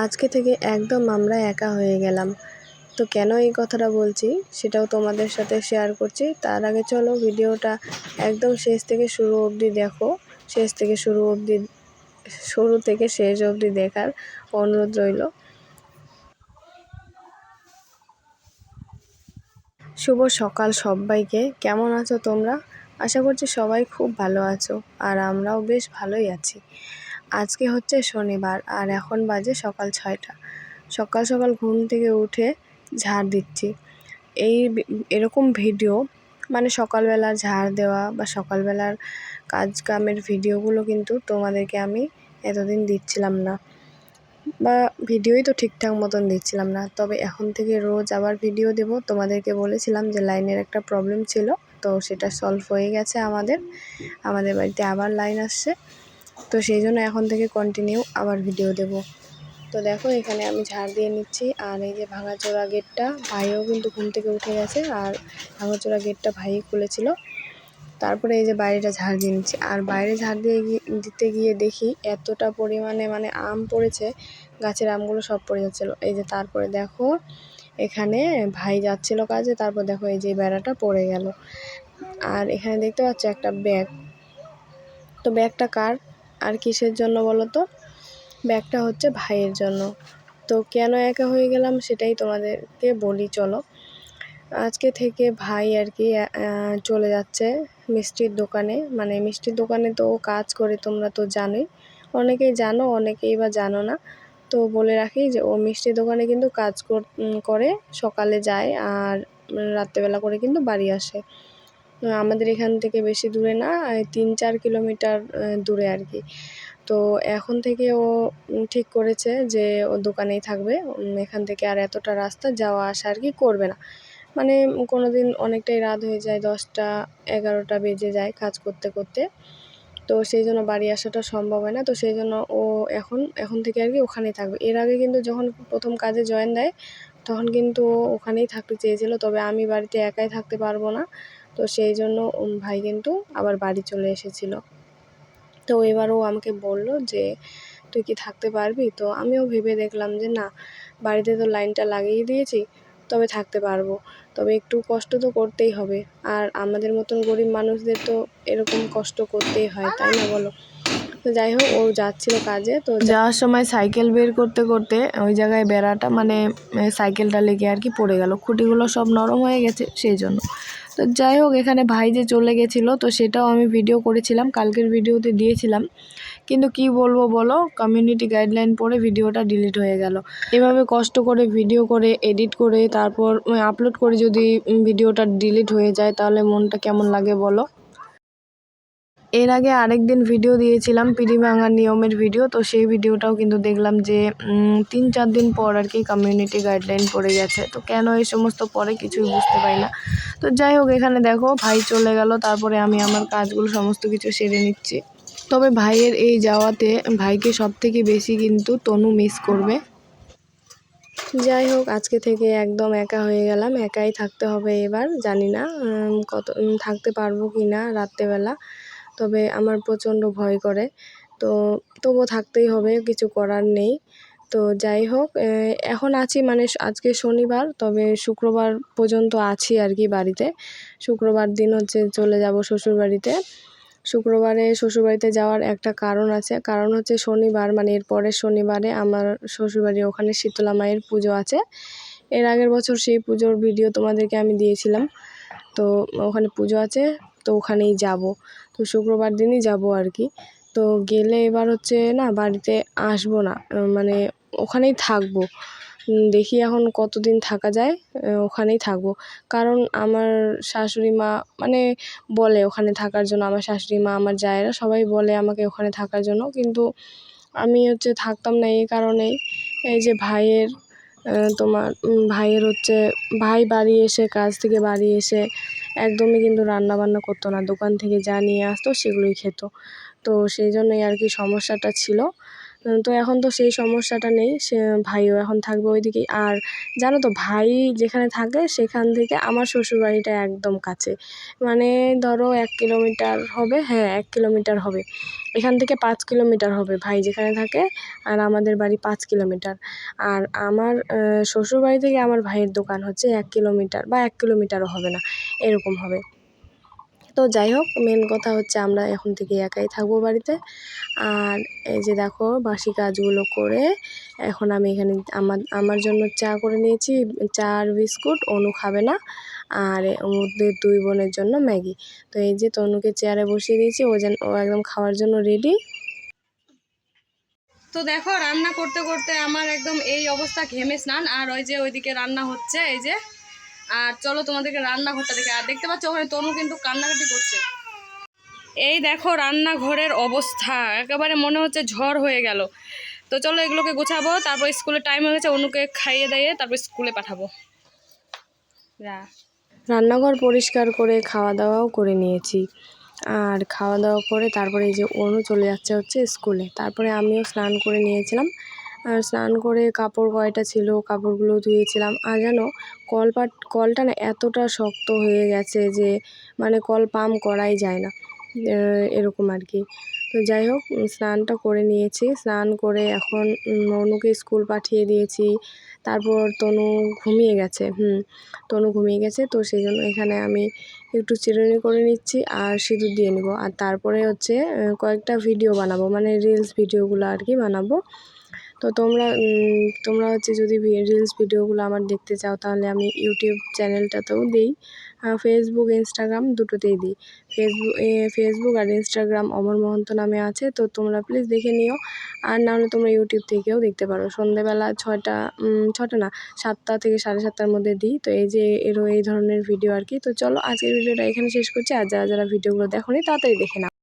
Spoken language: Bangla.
আজকে থেকে একদম আমরা একা হয়ে গেলাম। তো কেন এই কথাটা বলছি সেটাও তোমাদের সাথে শেয়ার করছি। তার আগে চলো ভিডিওটা একদম শেষ থেকে শুরু অবধি দেখো। শুরু থেকে শেষ অবধি দেখার অনুরোধ রইল। শুভ সকাল সবাইকে। কেমন আছো তোমরা? আশা করছি সবাই খুব ভালো আছো, আর আমরাও বেশ ভালোই আছি। আজকে হচ্ছে শনিবার, আর এখন বাজে সকাল 6টা। সকাল সকাল ঘুম থেকে উঠে ঝাড় দিচ্ছি। এরকম ভিডিও মানে সকালবেলা ঝাড় দেওয়া বা সকালবেলার কাজ কামের ভিডিওগুলো কিন্তু তোমাদেরকে আমি এতদিন দিচ্ছিলাম না, বা ভিডিওই তো ঠিকঠাক মতন দিচ্ছিলাম না। তবে এখন থেকে রোজ আবার ভিডিও দেব। তোমাদেরকে বলেছিলাম যে লাইনের একটা প্রবলেম ছিল, তো সেটা সলভ হয়ে গেছে। আমাদের বাড়িতে আবার লাইন আসছে, তো সেই জন্য এখন থেকে কন্টিনিউ আবার ভিডিও দেব। তো দেখো এখানে আমি ঝাড় দিয়ে নিচ্ছি। আর এই যে ভাঙাচোরা গেটটা, ভাইও কিন্তু ঘুম থেকে উঠে গেছে, আর ভাঙাচোরা গেটটা ভাই খুলেছিল। তারপরে এই যে বাইরেটা ঝাড় দিয়ে নিচ্ছি। আর বাইরে ঝাড় দিতে গিয়ে দেখি এতটা পরিমাণে মানে আম পড়েছে, গাছের আমগুলো সব পড়ে যাচ্ছিলো। এই যে তারপরে দেখো এখানে ভাই যাচ্ছিল কাজে, তারপর দেখো এই যে বেড়াটা পড়ে গেল। আর এখানে দেখতে পাচ্ছ একটা ব্যাগ। তো ব্যাগটা কার আর কিসের জন্য বলো তো? ব্যাগটা হচ্ছে ভাইয়ের জন্য। তো কেন একা হয়ে গেলাম সেটাই তোমাদেরকে বলি চলো। আজকে থেকে ভাই আর কি চলে যাচ্ছে মিষ্টির দোকানে। মানে মিষ্টির দোকানে তো ও কাজ করে, তোমরা তো জানোই। অনেকেই জানো, অনেকেই বা জানো না। তো বলে রাখি যে ও মিষ্টির দোকানে কিন্তু কাজ করে, সকালে যায় আর রাত্রেবেলা করে কিন্তু বাড়ি আসে। আমাদের এখান থেকে বেশি দূরে না, 3-4 কিলোমিটার দূরে আর কি। তো এখন থেকে ও ঠিক করেছে যে ও দোকানেই থাকবে। এখান থেকে আর এতটা রাস্তা যাওয়া আসা আর কি করবে না। মানে কোনো দিন অনেকটাই রাত হয়ে যায়, 10টা-11টা বেজে যায় কাজ করতে করতে। তো সেই জন্য বাড়ি আসাটা সম্ভব হয় না। তো সেই জন্য ও এখন থেকে আর কি ওখানেই থাকবে। এর আগে কিন্তু যখন প্রথম কাজে জয়েন দেয় তখন কিন্তু ও ওখানেই থাকতে চেয়েছিল, তবে আমি বাড়িতে একাই থাকতে পারবো না। তো সেই জন্য ভাই কিন্তু আবার বাড়ি চলে এসেছিলো। তো এবারও আমাকে বলল যে তুই কি থাকতে পারবি? তো আমিও ভেবে দেখলাম যে না, বাড়িতে তো লাইনটা লাগিয়ে দিয়েছি, তবে থাকতে পারবো। তবে একটু কষ্ট তো করতেই হবে, আর আমাদের মতন গরিব মানুষদের তো এরকম কষ্ট করতেই হয়, তাই না বলো? তো যাই হোক, ও যাচ্ছিল কাজে। তো যাওয়ার সময় সাইকেল বের করতে করতে ওই জায়গায় বেড়াটা মানে সাইকেলটা লেগে আর কি পড়ে গেল। খুঁটিগুলো সব নরম হয়ে গেছে সেই জন্য। তো যাই হোক, এখানে ভাই যে চলে গেছিলো তো সেটাও আমি ভিডিও করেছিলাম, কালকের ভিডিওতে দিয়েছিলাম। কিন্তু কি বলবো বলো, কমিউনিটি গাইডলাইন পড়ে ভিডিওটা ডিলিট হয়ে গেল। এভাবে কষ্ট করে ভিডিও করে এডিট করে তারপর আপলোড করে যদি ভিডিওটা ডিলিট হয়ে যায় তাহলে মনটা কেমন লাগে বলো? এর আগে আরেকদিন ভিডিও দিয়েছিলাম পিঁড়ি ভাঙার নিয়মের ভিডিও, তো সেই ভিডিওটাও কিন্তু দেখলাম যে 3-4 দিন পর আর কি কমিউনিটি গাইডলাইন পড়ে গেছে। তো কেন এই সমস্ত পরে কিছুই বুঝতে পারি না। তো যাই হোক, এখানে দেখো ভাই চলে গেল, তারপরে আমি আমার কাজগুলো সমস্ত কিছু সেরে নিচ্ছি। তবে ভাইয়ের এই যাওয়াতে ভাইকে সবথেকে বেশি কিন্তু তনু মিস করবে। যাই হোক, আজকে থেকে একদম একা হয়ে গেলাম, একাই থাকতে হবে এবার। জানি না কত থাকতে পারবো কি না রাত্রেবেলা, তবে আমার প্রচণ্ড ভয় করে। তো তবুও থাকতেই হবে, কিছু করার নেই। তো যাই হোক, এখন আছি মানে আজকে শনিবার, তবে শুক্রবার পর্যন্ত আছি আর কি বাড়িতে। শুক্রবার দিন হচ্ছে চলে যাব শ্বশুরবাড়িতে। শুক্রবারে শ্বশুরবাড়িতে যাওয়ার একটা কারণ আছে, কারণ হচ্ছে শনিবার মানে এর পরের শনিবারে আমার শ্বশুরবাড়ি ওখানে শীতলা মায়ের পুজো আছে। এর আগের বছর সেই পুজোর ভিডিও তোমাদেরকে আমি দিয়েছিলাম। তো ওখানে পুজো আছে, তো ওখানেই যাব। তো শুক্রবার দিনই যাব আর কি। তো গেলে এবার হচ্ছে না, বাড়িতে আসবো না, মানে ওখানেই থাকবো। দেখি এখন কতদিন থাকা যায়, ওখানেই থাকবো। কারণ আমার শাশুড়ি মা মানে বলে ওখানে থাকার জন্য, আমার শাশুড়ি মা, আমার জায়েরা সবাই বলে আমাকে ওখানে থাকার জন্য, কিন্তু আমি হচ্ছে থাকতাম না এই কারণেই। এই যে ভাইয়ের হচ্ছে ভাই বাড়ি এসে, কাজ থেকে বাড়ি এসে একদমই কিন্তু রান্না বান্না করতো না, দোকান থেকে যা নিয়ে আসতো সেগুলোই খেত। তো সেই জন্যই আর কি সমস্যাটা ছিল। তো এখন তো সেই সমস্যাটা নেই, সে ভাইও এখন থাকবে ওইদিকেই। আর জানো তো, ভাই যেখানে থাকে সেখান থেকে আমার শ্বশুরবাড়িটা একদম কাছে, মানে ধরো 1 কিলোমিটার হবে, হ্যাঁ 1 কিলোমিটার হবে, এখান থেকে 5 কিলোমিটার হবে ভাই যেখানে থাকে, আর আমাদের বাড়ি 5 কিলোমিটার। আর আমার শ্বশুরবাড়ি থেকে আমার ভাইয়ের দোকান হচ্ছে 1 কিলোমিটার বা 1 কিলোমিটারও হবে না, এরকম হবে। তো যাই হোক, মেন কথা হচ্ছে আমরা এখন থেকে একাই থাকবো বাড়িতে। আর এই যে দেখো, বাসি কাজগুলো করে এখন আমি এখানে আমার জন্য চা করে নিয়েছি, চা আর বিস্কুট, অনু খাবে না। আর ওদের 2 বোনের জন্য ম্যাগি। তো এই যে তনুকে চেয়ারে বসিয়ে দিয়েছি, ও একদম খাওয়ার জন্য রেডি। তো দেখো, রান্না করতে করতে আমার একদম এই অবস্থা, ঘেমে স্নান। আর ওই যে ওইদিকে রান্না হচ্ছে, এই যে। আর চলো তোমাদেরকে রান্নাঘরটা দেখে। আর দেখতে পাচ্ছ ওখানে তনু কিন্তু কান্নাকাটি করছে। এই দেখো রান্নাঘরের অবস্থা, একেবারে মনে হচ্ছে ঝড় হয়ে গেল। তো চলো এগুলোকে গোছাবো, তারপর স্কুলের টাইম হয়ে গেছে, অনুকে খাইয়ে দিয়ে তারপর স্কুলে পাঠাবো। রান্নাঘর পরিষ্কার করে খাওয়া দাওয়াও করে নিয়েছি। আর খাওয়া দাওয়া করে তারপরে এই যে অনু চলে যাচ্ছে হচ্ছে স্কুলে। তারপরে আমিও স্নান করে নিয়েছিলাম। আর স্নান করে কাপড় কয়টা ছিল, কাপড়গুলো ধুয়েছিলাম। আর জানো, কলটা না এতটা শক্ত হয়ে গেছে যে মানে কল পাম্প করাই যায় না, এরকম আর কি। তো যাই হোক, স্নানটা করে নিয়েছি। স্নান করে এখন অনুকে স্কুল পাঠিয়ে দিয়েছি। তারপর তনু ঘুমিয়ে গেছে, তনু ঘুমিয়ে গেছে। তো সেই জন্য এখানে আমি একটু চিরুনি করে নিচ্ছি আর সিঁদুর দিয়ে নিব। আর তারপরে হচ্ছে কয়েকটা ভিডিও বানাবো, মানে রিলস ভিডিওগুলো আর কি বানাবো। তো তোমরা হচ্ছে যদি রিলস ভিডিওগুলো আমার দেখতে চাও, তাহলে আমি ইউটিউব চ্যানেলটাতেও দিই, ফেসবুক ইনস্টাগ্রাম দুটোতেই দিই। ফেসবুক আর ইনস্টাগ্রাম অমর মহন্ত নামে আছে, তো তোমরা প্লিজ দেখে নিও। আর নাহলে তোমরা ইউটিউব থেকেও দেখতে পারো। সন্ধ্যেবেলা 6টা না 7টা থেকে 7:30টার মধ্যে দিই। তো এই যে এই ধরনের ভিডিও আর কি। তো চলো আজকের ভিডিওটা এখানে শেষ করছি। আর যারা ভিডিওগুলো দেখোনি তাড়াতাড়ি দেখে নাও।